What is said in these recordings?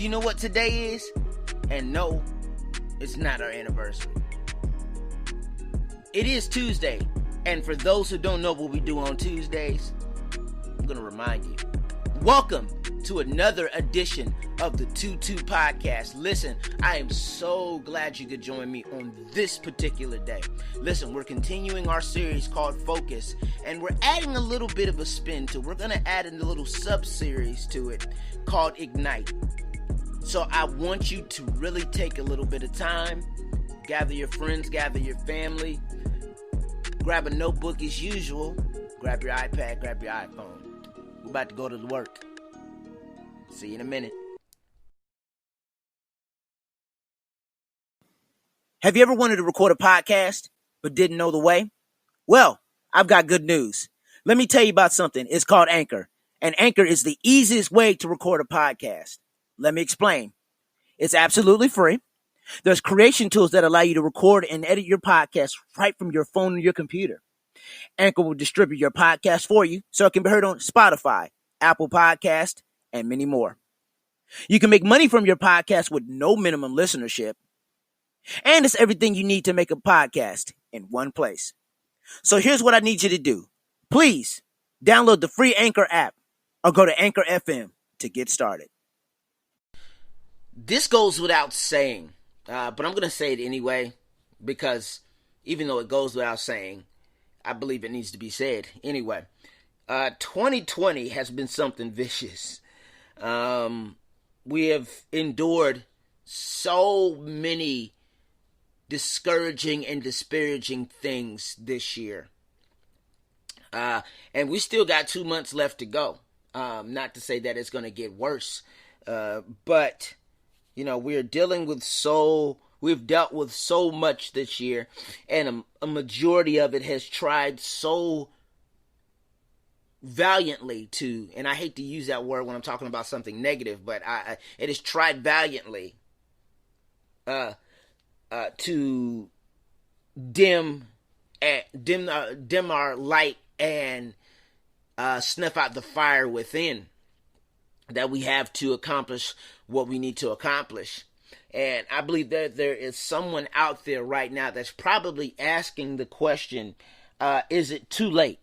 you know what today is? And no, it's not our anniversary. It is Tuesday. And for those who don't know what we do on Tuesdays, I'm going to remind you. Welcome to another edition of the 2-2 podcast. Listen, I am so glad you could join me on this particular day. Listen, we're continuing our series called Focus, and we're adding a little bit of a spin to it. We're going to add in a little sub-series to it called Ignite. So I want you to really take a little bit of time, gather your friends, gather your family, grab a notebook as usual, grab your iPad, grab your iPhone. We're about to go to work. See you in a minute. Have you ever wanted to record a podcast but didn't know the way? Well, I've got good news. Let me tell you about something. It's called Anchor. And Anchor is the easiest way to record a podcast. Let me explain. It's absolutely free. There's creation tools that allow you to record and edit your podcast right from your phone or your computer. Anchor will distribute your podcast for you so it can be heard on Spotify, Apple Podcast, and many more. You can make money from your podcast with no minimum listenership. And it's everything you need to make a podcast in one place. So here's what I need you to do. Please download the free Anchor app or go to Anchor FM to get started. This goes without saying, but I'm going to say it anyway, because even though it goes without saying, I believe it needs to be said anyway. 2020 has been something vicious. We have endured so many discouraging and disparaging things this year. And we still got 2 months left to go. Not to say that it's going to get worse. But, you know, we've dealt with so much this year. And a majority of it has tried so valiantly to, and I hate to use that word when I'm talking about something negative, but it has tried valiantly to dim our light and snuff out the fire within that we have to accomplish what we need to accomplish. And I believe that there is someone out there right now that's probably asking the question, is it too late?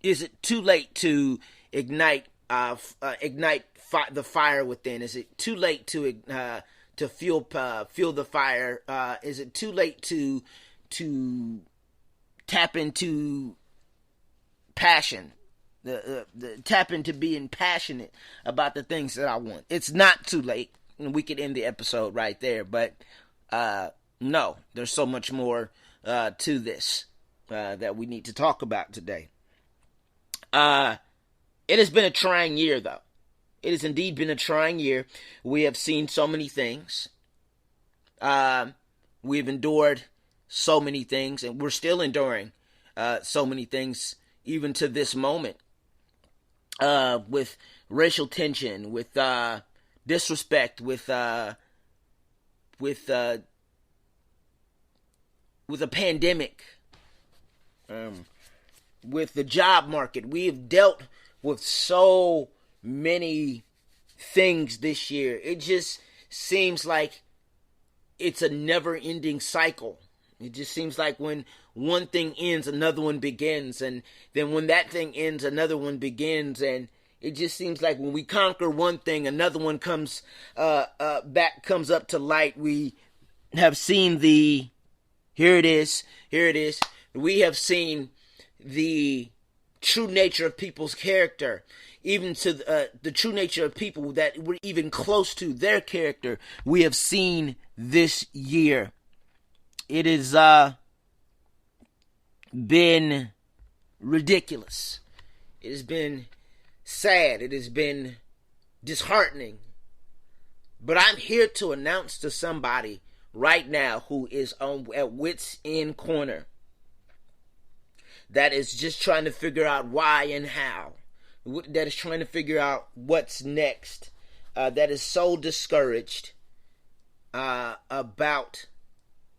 Is it too late to ignite the fire within? Is it too late to fuel the fire? Is it too late to tap into passion? The tap into being passionate about the things that I want. It's not too late. We could end the episode right there, but no, there's so much more to this that we need to talk about today. It has been a trying year, though. It has indeed been a trying year. We have seen so many things. We've endured so many things, and we're still enduring so many things, even to this moment. With racial tension, with disrespect, with a pandemic, with the job market. We have dealt with so many things this year. It just seems like it's a never-ending cycle. It just seems like when one thing ends, another one begins. And then when that thing ends, another one begins. And it just seems like when we conquer one thing, another one comes up to light. We have seen here it is. We have seen the true nature of people's character, even to the true nature of people that were even close to their character. We have seen this year. It has been ridiculous. It has been sad. It has been disheartening. But I'm here to announce to somebody right now who is at wit's end corner, that is just trying to figure out why and how, that is trying to figure out what's next, that is so discouraged about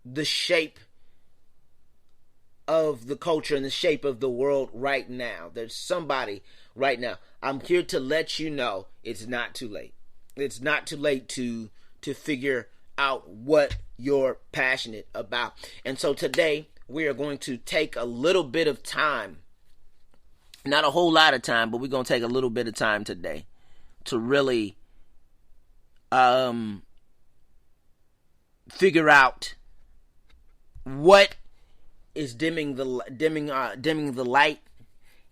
the shape of the culture and the shape of the world right now. There's somebody right now. I'm here to let you know it's not too late. It's not too late to figure out what you're passionate about. And so today we are going to take a little bit of time, not a whole lot of time, but we're going to take a little bit of time today to really figure out what is dimming the light,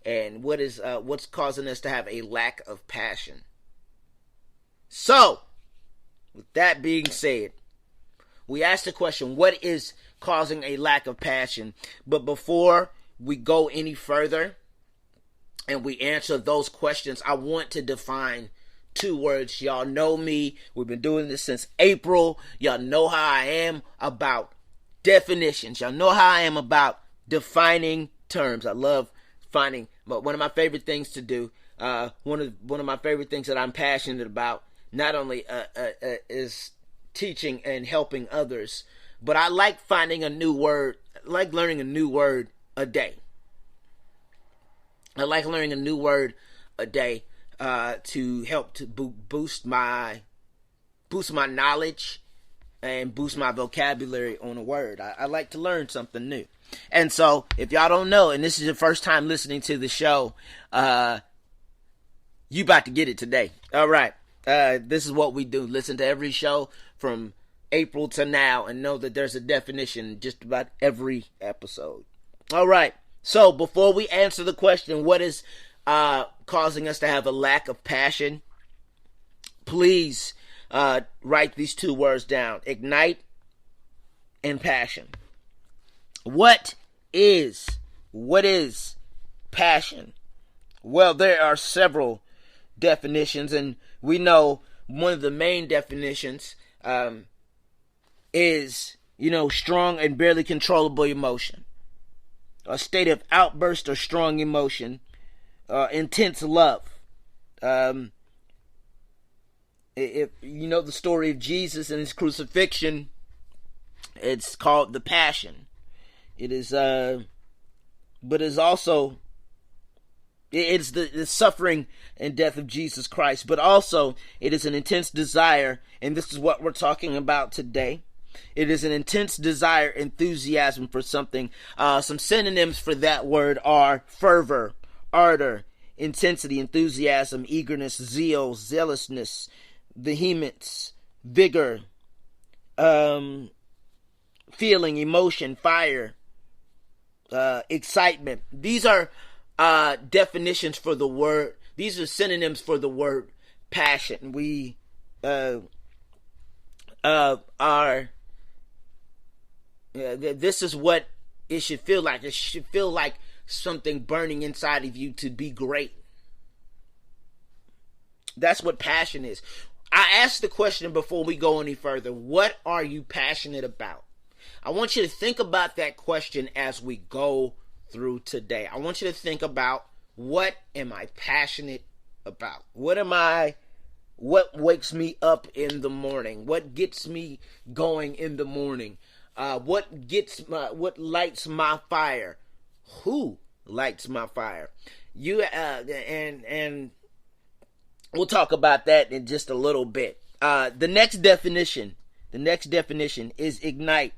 and what's causing us to have a lack of passion. So, with that being said, we asked the question, what is causing a lack of passion? But before we go any further and we answer those questions, I want to define two words. Y'all know me. We've been doing this since April. Y'all know how I am about definitions. Y'all know how I am about defining terms. I love finding, but one of my favorite things to do, one of my favorite things that I'm passionate about, not only is teaching and helping others, but I like finding a new word. I like learning a new word a day. I like learning a new word a day to help to boost my knowledge and boost my vocabulary on a word. I like to learn something new. And so, if y'all don't know, and this is your first time listening to the show, you about to get it today. All right. This is what we do. Listen to every show from April to now and know that there's a definition just about every episode. All right. So, before we answer the question, what is causing us to have a lack of passion, please write these two words down: ignite and passion. What is passion? Well, there are several definitions, and we know one of the main definitions is, strong and barely controllable emotion, a state of outburst or strong emotion, intense love. If you know the story of Jesus and his crucifixion, it's called the Passion. It is, but it's also, it's the suffering and death of Jesus Christ, but also it is an intense desire, and this is what we're talking about today. It is an intense desire, enthusiasm for something. Some synonyms for that word are fervor, ardor, intensity, enthusiasm, eagerness, zeal, zealousness, vehemence, vigor, feeling, emotion, fire, excitement. These are definitions for the word. These are synonyms for the word passion. We are. This is what it should feel like. It should feel like something burning inside of you to be great. That's what passion is. I asked the question before we go any further: what are you passionate about? I want you to think about that question as we go through today. I want you to think about, what am I passionate about? What wakes me up in the morning? What gets me going in the morning? What lights my fire? Who lights my fire? And we'll talk about that in just a little bit. The next definition is ignite.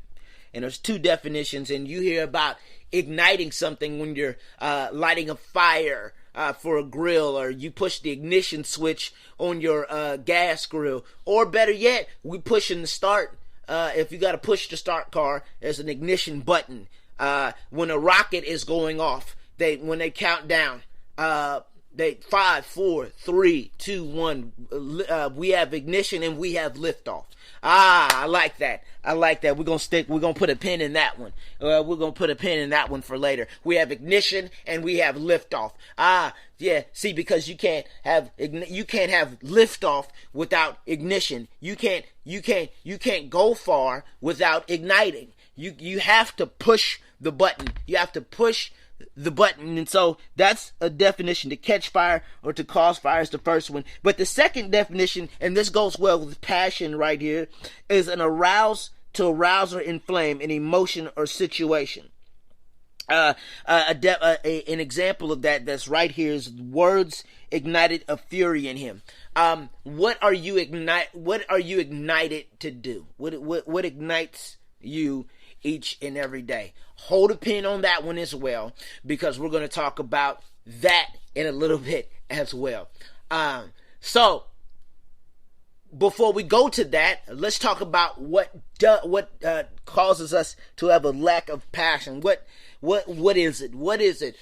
And there's two definitions, and you hear about igniting something when you're lighting a fire for a grill, or you push the ignition switch on your gas grill, or better yet, we pushing the start. If you got to push the start car, there's an ignition button. When a rocket is going off, when they count down, 5, 4, 3, 2, 1. We have ignition and we have liftoff. I like that. We're gonna put a pin in that one. We're gonna put a pin in that one for later. We have ignition and we have liftoff. Yeah. See, because you can't have liftoff without ignition. You can't go far without igniting. You have to push the button. You have to push the button. And so that's a definition. To catch fire or to cause fire is the first one. But the second definition, and this goes well with passion right here, is to arouse or inflame an emotion or situation. An example of that's right here is words ignited a fury in him. What are you ignited to do? What ignites you each and every day? Hold a pin on that one as well, because we're going to talk about that in a little bit as well. So before we go to that, let's talk about what causes us to have a lack of passion. What is it? What is it?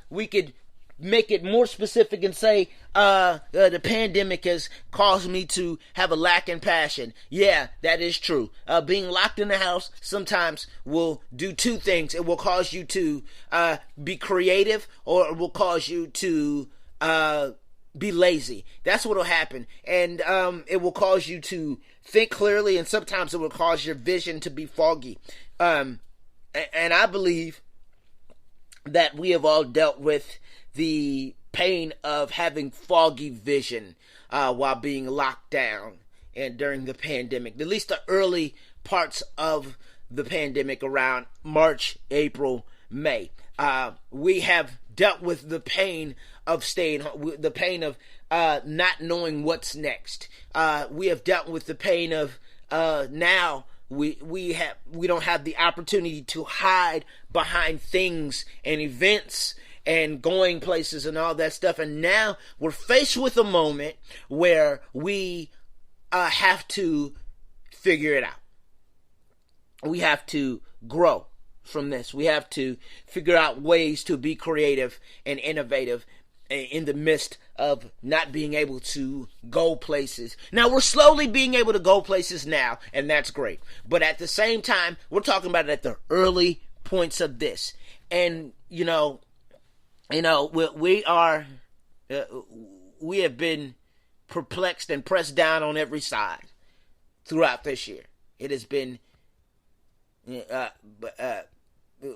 We could make it more specific and say, the pandemic has caused me to have a lack in passion. Yeah, that is true. Being locked in the house sometimes will do two things. It will cause you to be creative, or it will cause you to be lazy. That's what will happen. And it will cause you to think clearly, and sometimes it will cause your vision to be foggy. And I believe that we have all dealt with the pain of having foggy vision while being locked down and during the pandemic. At least the early parts of the pandemic around March, April, May. We have dealt with the pain of staying home, the pain of not knowing what's next. We have dealt with the pain of now we don't have the opportunity to hide behind things and events and going places and all that stuff. And now we're faced with a moment where we have to figure it out. We have to grow from this. We have to figure out ways to be creative and innovative in the midst of not being able to go places. Now, we're slowly being able to go places now, and that's great. But at the same time, we're talking about it at the early points of this. And, we have been perplexed and pressed down on every side throughout this year. It has been,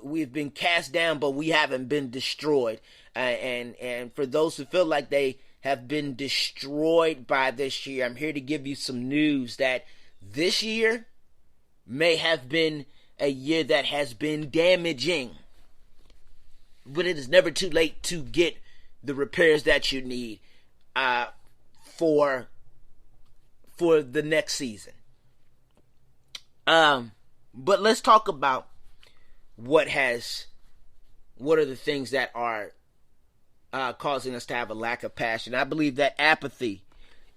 we've been cast down, but we haven't been destroyed. And for those who feel like they have been destroyed by this year, I'm here to give you some news that this year may have been a year that has been damaging. But it is never too late to get the repairs that you need for the next season. But let's talk about what are the things that are causing us to have a lack of passion. I believe that apathy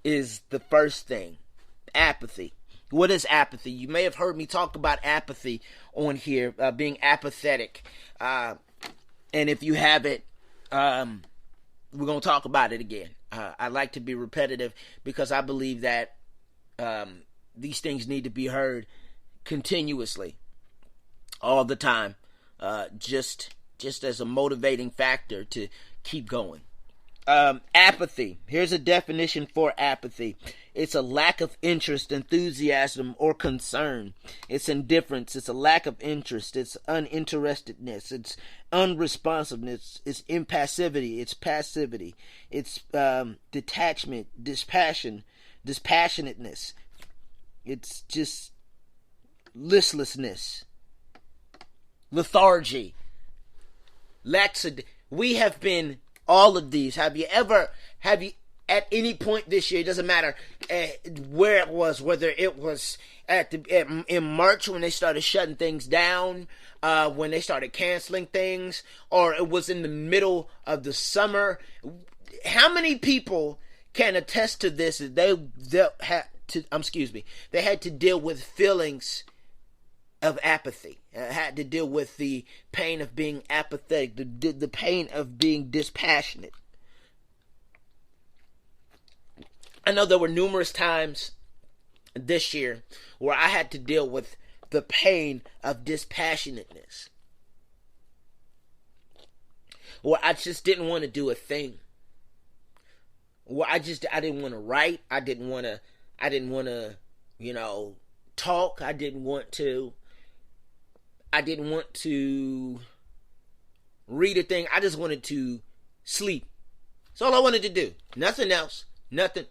is the first thing. Apathy. What is apathy? You may have heard me talk about apathy on here, being apathetic. And if you haven't, we're going to talk about it again. I like to be repetitive because I believe that these things need to be heard continuously, all the time, just as a motivating factor to keep going. Apathy. Here's a definition for apathy. It's a lack of interest, enthusiasm, or concern. It's indifference. It's a lack of interest. It's uninterestedness. It's unresponsiveness. It's impassivity. It's passivity. It's detachment, dispassionateness. It's just listlessness, lethargy, laxity. We have been all of these. Have you at any point this year, it doesn't matter where it was, whether it was in March when they started shutting things down, when they started canceling things, or it was in the middle of the summer. How many people can attest to this? They had to deal with feelings of apathy. Had to deal with the pain of being apathetic, the pain of being dispassionate. I know there were numerous times this year where I had to deal with the pain of dispassionateness, where I just didn't want to do a thing, where I didn't want to write, I didn't want to talk, I didn't want to read a thing. I just wanted to sleep. That's all I wanted to do. Nothing else. Nothing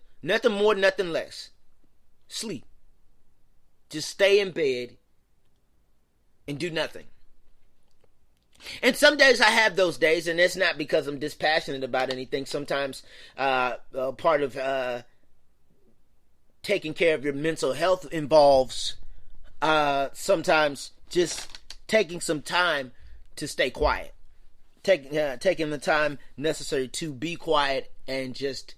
more, nothing less. Sleep. Just stay in bed and do nothing. And some days I have those days, and it's not because I'm dispassionate about anything. Sometimes part of taking care of your mental health involves sometimes just taking some time to stay quiet. Taking the time necessary to be quiet and just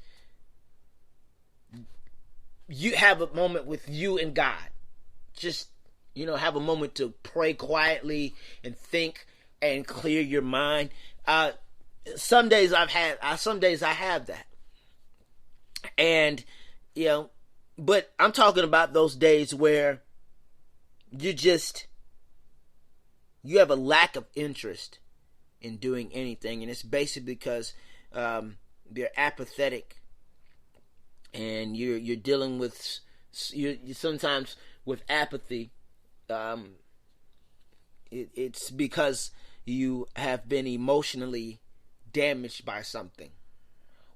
you have a moment with you and God. Just, have a moment to pray quietly and think and clear your mind. Some days I have that. And, but I'm talking about those days where you have a lack of interest in doing anything. And it's basically because you're apathetic and you're dealing with, you sometimes with apathy. It's because you have been emotionally damaged by something,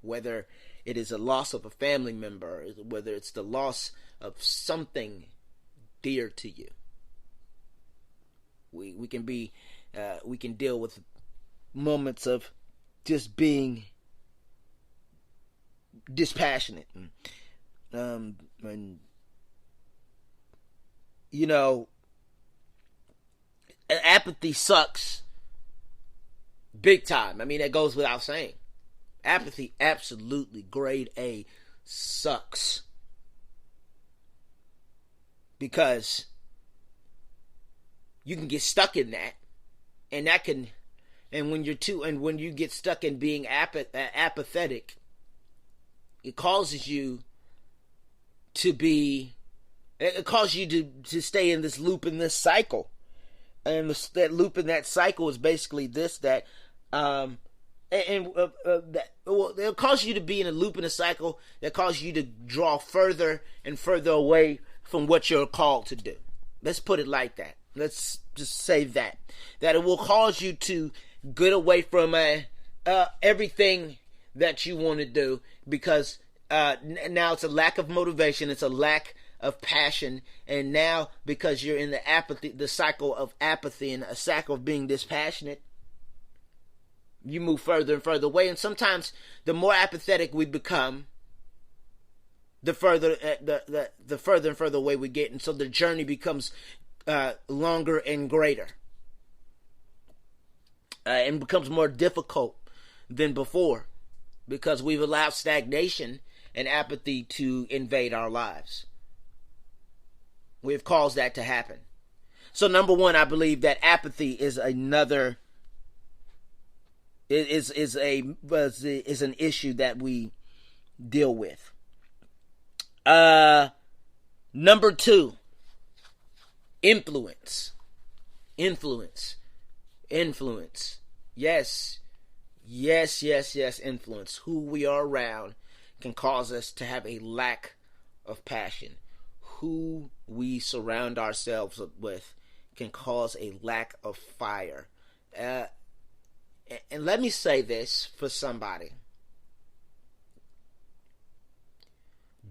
whether it is a loss of a family member, whether it's the loss of something dear to you. We can deal with moments of just being dispassionate, and apathy sucks big time. I mean, that goes without saying. Apathy, absolutely, grade A, sucks. Because you can get stuck in that. And when you get stuck in being apathetic, it causes you to stay in this loop, in this cycle. And that loop in that cycle is basically this, that it'll cause you to be in a loop in a cycle that causes you to draw further and further away from what you're called to do. Let's put it like that. Let's just say that it will cause you to get away from everything that you want to do, because now it's a lack of motivation, it's a lack of passion, and now because you're in the cycle of apathy and a cycle of being dispassionate, you move further and further away. And sometimes the more apathetic we become, the further and further away we get, and so the journey becomes longer and greater, and becomes more difficult than before, because we've allowed stagnation and apathy to invade our lives. We've caused that to happen. So number one, I believe that apathy is an issue that we deal with. Number two, influence. Yes, influence. Who we are around can cause us to have a lack of passion. Who we surround ourselves with can cause a lack of fire. And let me say this for somebody.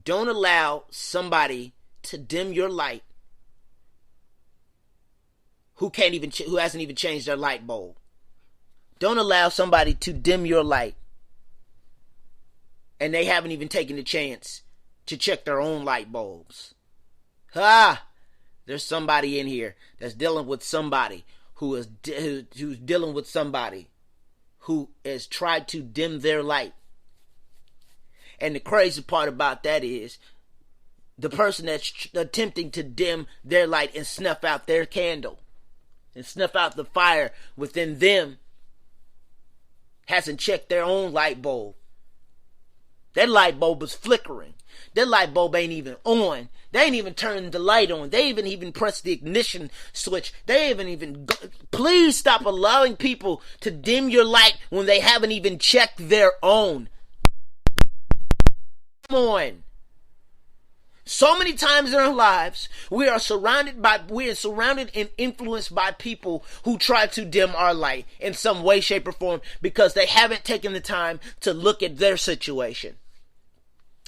Don't allow somebody to dim your light who hasn't even changed their light bulb. Don't allow somebody to dim your light and they haven't even taken the chance to check their own light bulbs. There's somebody in here that's dealing with somebody who's dealing with somebody who has tried to dim their light. And the crazy part about that is the person that's attempting to dim their light and snuff out their candle and snuff out the fire within them hasn't checked their own light bulb. That light bulb is flickering. That light bulb ain't even on. They ain't even turned the light on. They ain't even pressed the ignition switch. They haven't even... Please stop allowing people to dim your light when they haven't even checked their own. Come on. So many times in our lives, we are surrounded and influenced by people who try to dim our light in some way, shape, or form because they haven't taken the time to look at their situation.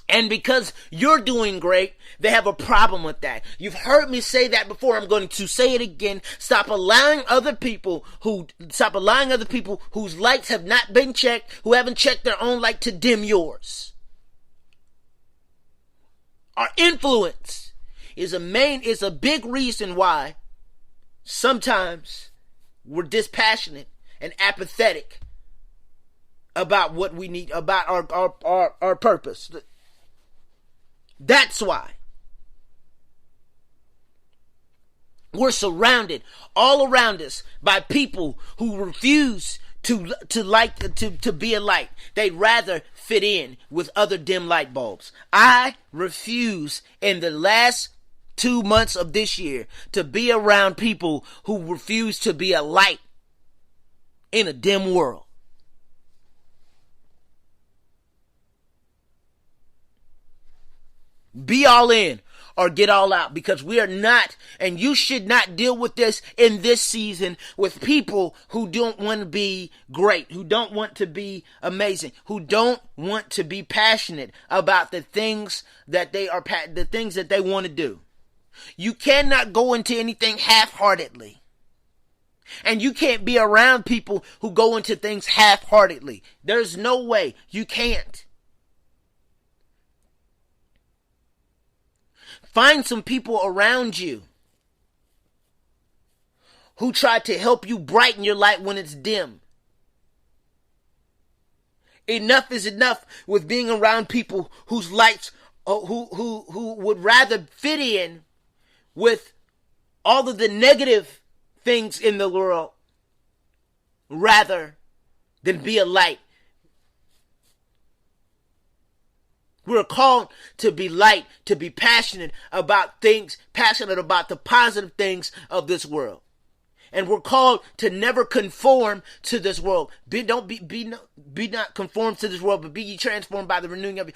And because you're doing great, they have a problem with that. You've heard me say that before. I'm going to say it again. Stop allowing other people whose lights have not been checked, who haven't checked their own light, to dim yours. Our influence is a big reason why sometimes we're dispassionate and apathetic about what we need, about our purpose. That's why. We're surrounded all around us by people who refuse to be a light. They'd rather fit in with other dim light bulbs. I refuse in the last 2 months of this year to be around people who refuse to be a light in a dim world. Be all in or get all out, because we are not, and you should not deal with this in this season with people who don't want to be great, who don't want to be amazing, who don't want to be passionate about the things that they want to do. You cannot go into anything half-heartedly. And you can't be around people who go into things half-heartedly. There's no way. You can't. Find some people around you who try to help you brighten your light when it's dim. Enough is enough with being around people whose lights, who would rather fit in with all of the negative things in the world rather than be a light. We're called to be light, to be passionate about things, passionate about the positive things of this world. And we're called to never conform to this world. Be not conformed to this world, but be ye transformed by the renewing of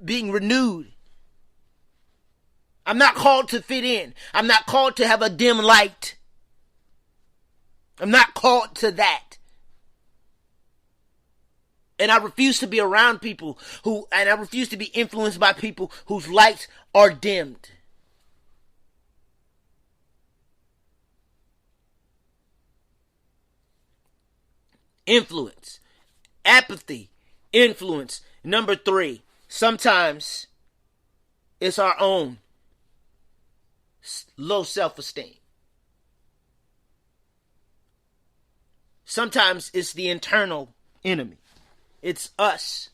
being renewed. I'm not called to fit in. I'm not called to have a dim light. I'm not called to that. And I refuse to be around people and I refuse to be influenced by people whose lights are dimmed. Influence. Apathy. Influence. Number 3. Sometimes it's our own low self-esteem. Sometimes it's the internal enemy. It's us.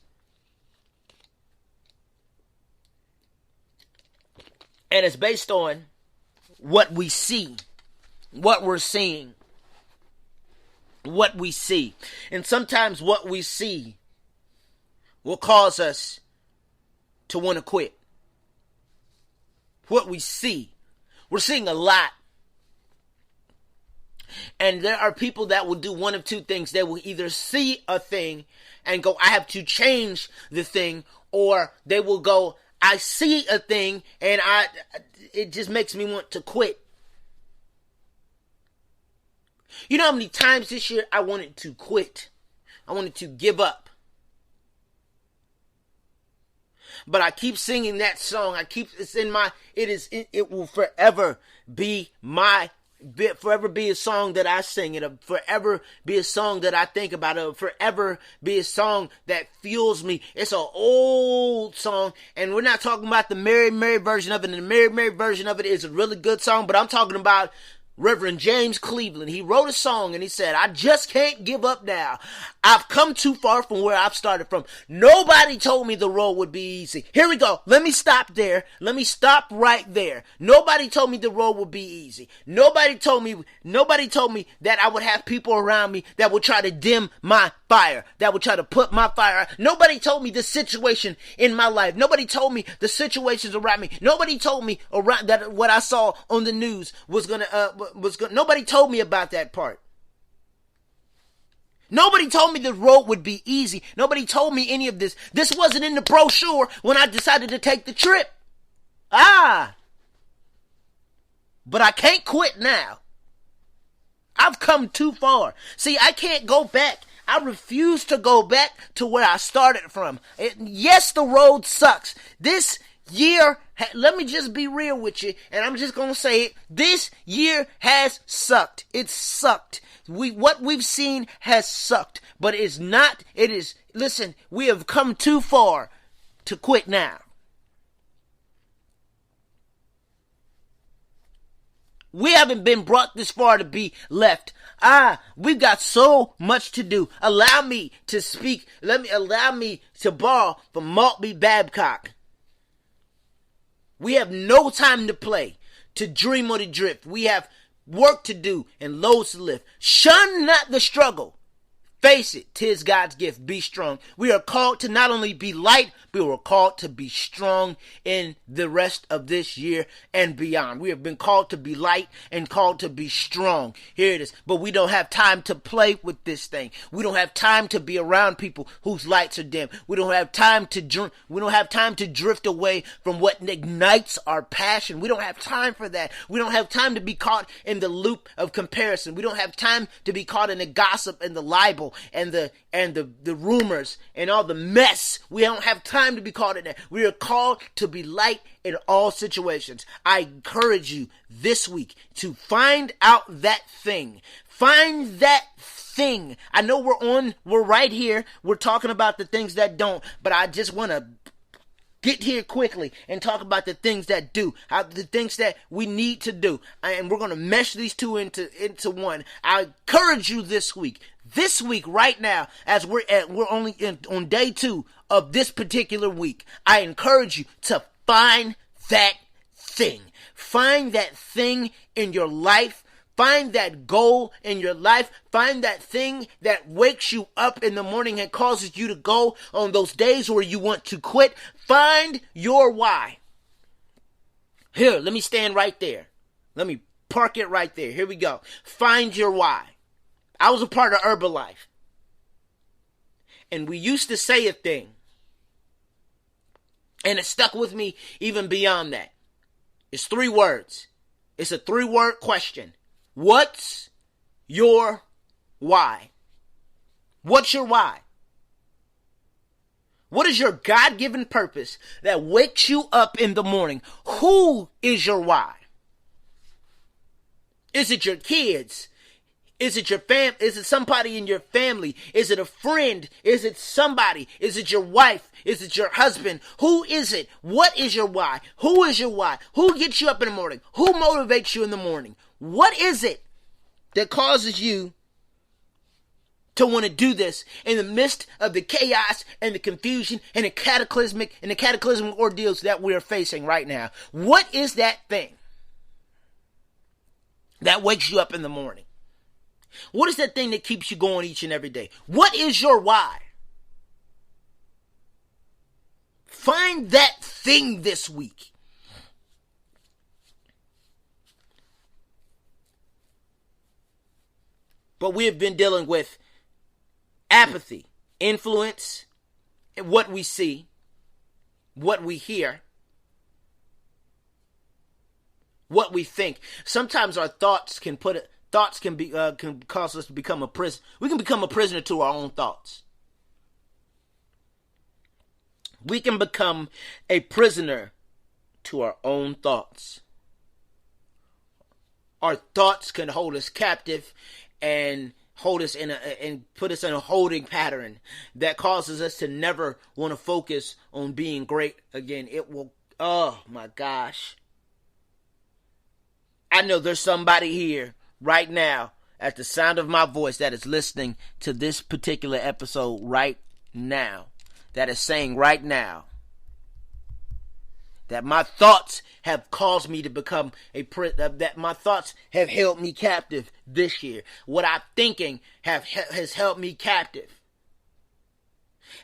And it's based on what we see, what we're seeing, what we see. And sometimes what we see will cause us to want to quit. What we see. We're seeing a lot. And there are people that will do one of two things. They will either see a thing and go, I have to change the thing. Or they will go, I see a thing and it just makes me want to quit. You know how many times this year I wanted to quit? I wanted to give up. But I keep singing that song. It will forever be a song that I sing. It'll forever be a song that I think about. It'll forever be a song that fuels me. It's an old song, and we're not talking about the Mary Mary version of it. And the Mary Mary version of it is a really good song, but I'm talking about Reverend James Cleveland. He wrote a song and he said, I just can't give up now. I've come too far from where I've started from. Nobody told me the road would be easy. Here we go. Let me stop there. Let me stop right there. Nobody told me the road would be easy. Nobody told me that I would have people around me that would try to dim my fire, that would try to put my fire out. Nobody told me the situation in my life. Nobody told me the situations around me. Nobody told me around that what I saw on the news was nobody told me about that part. Nobody told me the road would be easy. Nobody told me any of this. This wasn't in the brochure when I decided to take the trip. But I can't quit now. I've come too far. See, I can't go back. I refuse to go back to where I started from. Yes, the road sucks. This year, let me just be real with you, and I'm just going to say it. This year has sucked. It sucked. What we've seen has sucked, but listen, we have come too far to quit now. We haven't been brought this far to be left. We've got so much to do. Allow me to speak. Allow me to borrow from Maltby Babcock. We have no time to play, to dream or to drift. We have work to do and loads to lift. Shun not the struggle. Face it, 'tis God's gift. Be strong. We are called to not only be light, but we are called to be strong in the rest of this year and beyond. We have been called to be light and called to be strong. Here it is. But we don't have time to play with this thing. We don't have time to be around people whose lights are dim. We don't have time to drift away from what ignites our passion. We don't have time for that. We don't have time to be caught in the loop of comparison. We don't have time to be caught in the gossip and the libel and the rumors and all the mess. We don't have time to be caught in that. We are called to be light in all situations. I encourage you this week to find out that thing. Find that thing. I know we're right here. We're talking about the things that don't, but I just want to get here quickly and talk about the things that do, the things that we need to do. And we're going to mesh these two into one. I encourage you this week right now, as we're only on day 2 of this particular week, I encourage you to find that thing. Find that thing in your life. Find that goal in your life. Find that thing that wakes you up in the morning and causes you to go on those days where you want to quit. Find your why. Here, let me stand right there. Let me park it right there. Here we go. Find your why. I was a part of Herbalife. And we used to say a thing. And it stuck with me even beyond that. It's 3 words. It's a 3-word question. What's your why? What's your why? What is your God-given purpose that wakes you up in the morning? Who is your why? Is it your kids? Is it your Is it somebody in your family? Is it a friend? Is it somebody? Is it your wife? Is it your husband? Who is it? What is your why? Who is your why? Who gets you up in the morning? Who motivates you in the morning? What is it that causes you to want to do this in the midst of the chaos and the confusion and the cataclysmic ordeals that we are facing right now? What is that thing that wakes you up in the morning? What is that thing that keeps you going each and every day? What is your why? Find that thing this week. But we have been dealing with apathy, influence, and what we see, what we hear, what we think. Sometimes our thoughts can cause us to become a prisoner. We can become a prisoner to our own thoughts. We can become a prisoner to our own thoughts. Our thoughts can hold us captive and hold us and put us in a holding pattern that causes us to never want to focus on being great again. It will, oh my gosh. I know there's somebody here right now at the sound of my voice that is listening to this particular episode right now, that is saying right now that my thoughts have caused me to become that my thoughts have held me captive this year. What I'm thinking has held me captive.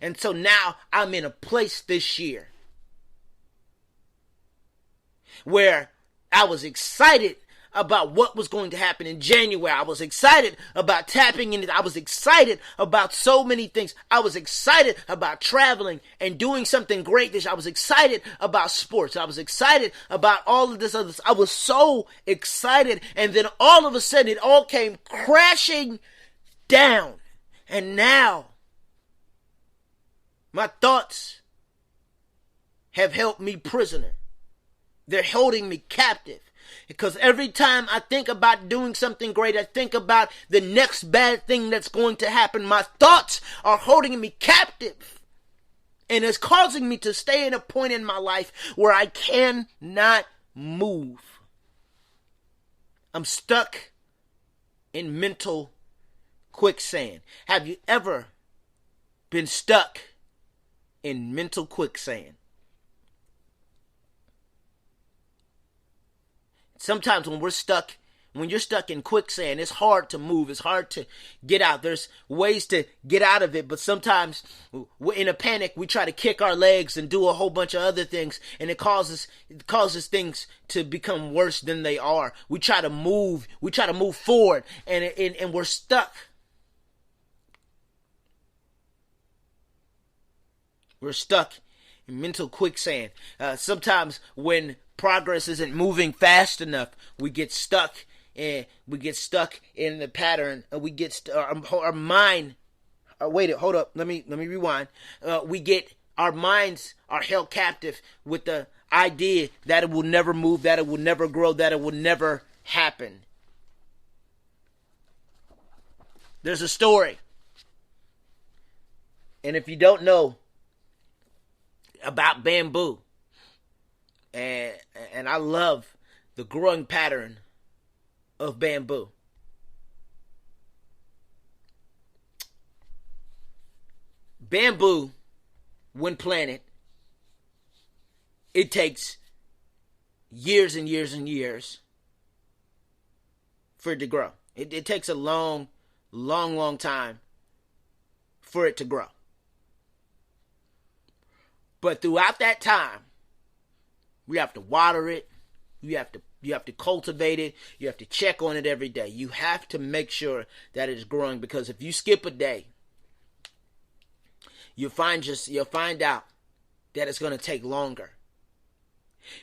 And so now I'm in a place this year where I was excited about what was going to happen in January. I was excited about tapping into. I was excited about so many things. I was excited about traveling and doing something great this year. I was excited about sports. I was excited about all of this other. I was so excited, and then all of a sudden it all came crashing down. And now, my thoughts have held me prisoner. They're holding me captive. Because every time I think about doing something great, I think about the next bad thing that's going to happen, my thoughts are holding me captive. And it's causing me to stay in a point in my life where I cannot move. I'm stuck in mental quicksand. Have you ever been stuck in mental quicksand? Sometimes when you're stuck in quicksand, it's hard to move. It's hard to get out. There's ways to get out of it, but sometimes in a panic, we try to kick our legs and do a whole bunch of other things, and it causes things to become worse than they are. We try to move forward, and we're stuck. We're stuck in mental quicksand. Sometimes when progress isn't moving fast enough, we get stuck in the pattern. We get our mind. Wait, hold up. Let me rewind. Our minds are held captive with the idea that it will never move, that it will never grow, that it will never happen. There's a story, and if you don't know about bamboo, and I love the growing pattern of bamboo. Bamboo, when planted, it takes years and years and years for it to grow. It takes a long time for it to grow. But throughout that time, we have to water it. You have to cultivate it. You have to check on it every day. You have to make sure that it's growing, because if you skip a day, you'll find out that it's going to take longer.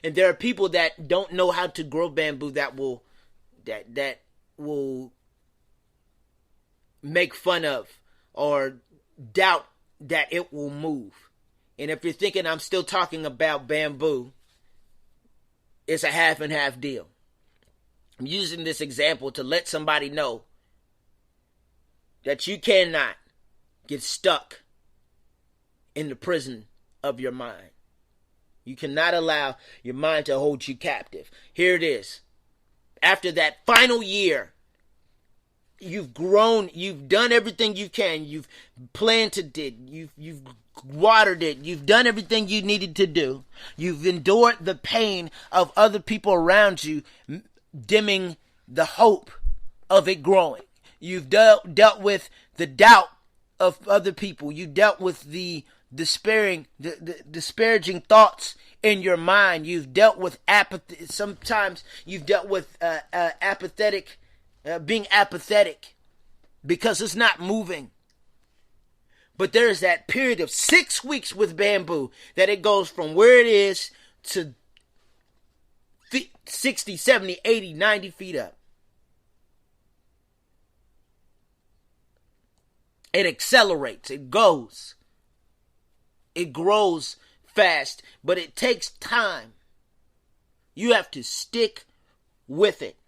And there are people that don't know how to grow bamboo that will make fun of or doubt that it will move. And if you're thinking I'm still talking about bamboo, it's a half and half deal. I'm using this example to let somebody know that you cannot get stuck in the prison of your mind. You cannot allow your mind to hold you captive. Here it is. After that final year, you've grown, you've done everything you can, you've planted it, you've watered it, you've done everything you needed to do. You've endured the pain of other people around you, dimming the hope of it growing. You've dealt with the doubt of other people. You dealt with the disparaging thoughts in your mind. You've dealt with apathy. Sometimes you've dealt with being apathetic because it's not moving. But there's that period of 6 weeks with bamboo that it goes from where it is to 60, 70, 80, 90 feet up. It accelerates. It goes. It grows fast, but it takes time. You have to stick with it.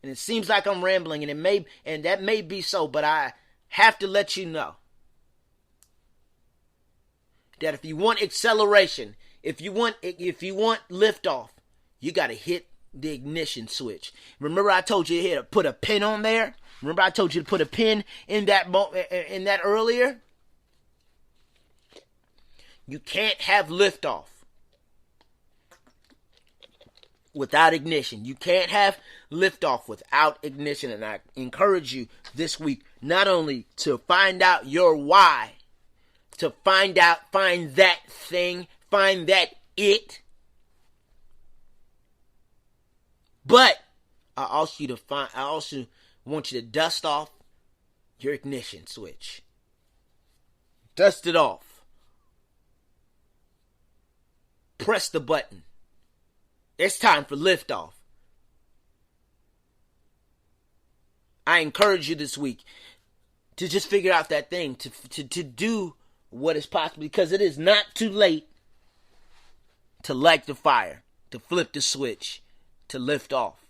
And it seems like I'm rambling, and that may be so, but I have to let you know that if you want acceleration, if you want liftoff, you got to hit the ignition switch. Remember I told you to put a pin on there? Remember I told you to put a pin in that earlier? You can't have liftoff without ignition. You can't have liftoff without ignition. And I encourage you this week not only to find out your why, to find that thing, find that it, but I also want you to dust off your ignition switch. Dust it off. Press the button. It's time for liftoff. I encourage you this week to just figure out that thing, to do what is possible, because it is not too late to light the fire, to flip the switch, to lift off.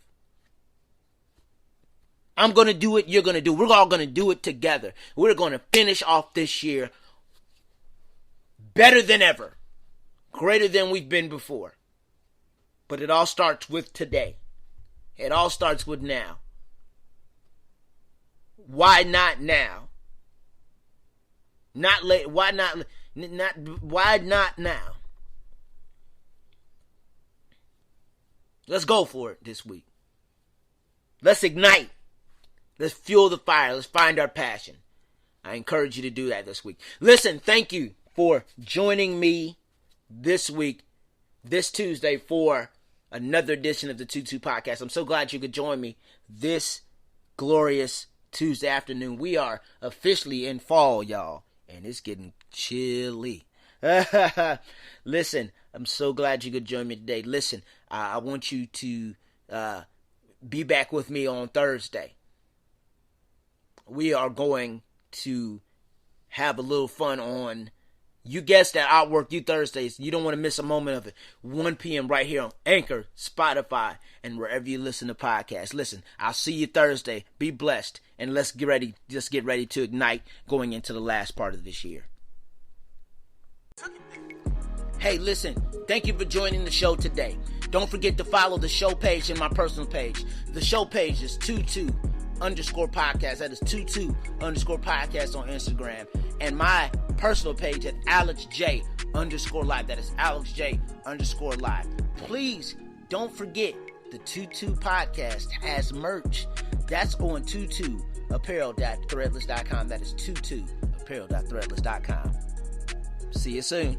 I'm going to do it. You're going to do it. We're all going to do it together. We're going to finish off this year better than ever, greater than we've been before. But it all starts with today. It all starts with now. Why not now? Not late. Why not now? Let's go for it this week. Let's ignite. Let's fuel the fire. Let's find our passion. I encourage you to do that this week. Listen, thank you for joining me this week, this Tuesday, for another edition of the 2-2 Podcast. I'm so glad you could join me this glorious Tuesday afternoon. We are officially in fall, y'all, and it's getting chilly. Listen, I'm so glad you could join me today. Listen, I want you to be back with me on Thursday. We are going to have a little fun on, you guessed that, Outwork You Thursdays. You don't want to miss a moment of it. 1 p.m. right here on Anchor, Spotify, and wherever you listen to podcasts. Listen, I'll see you Thursday. Be blessed, and let's get ready. Just get ready to ignite going into the last part of this year. Hey, listen, thank you for joining the show today. Don't forget to follow the show page and my personal page. The show page is 22_podcast. That is 22_podcast on Instagram. And my personal page at AlexJ_live. That is AlexJ_live. Please don't forget the 22 Podcast has merch. That's on 22apparel.threadless.com. That is 22apparel.threadless.com. See you soon.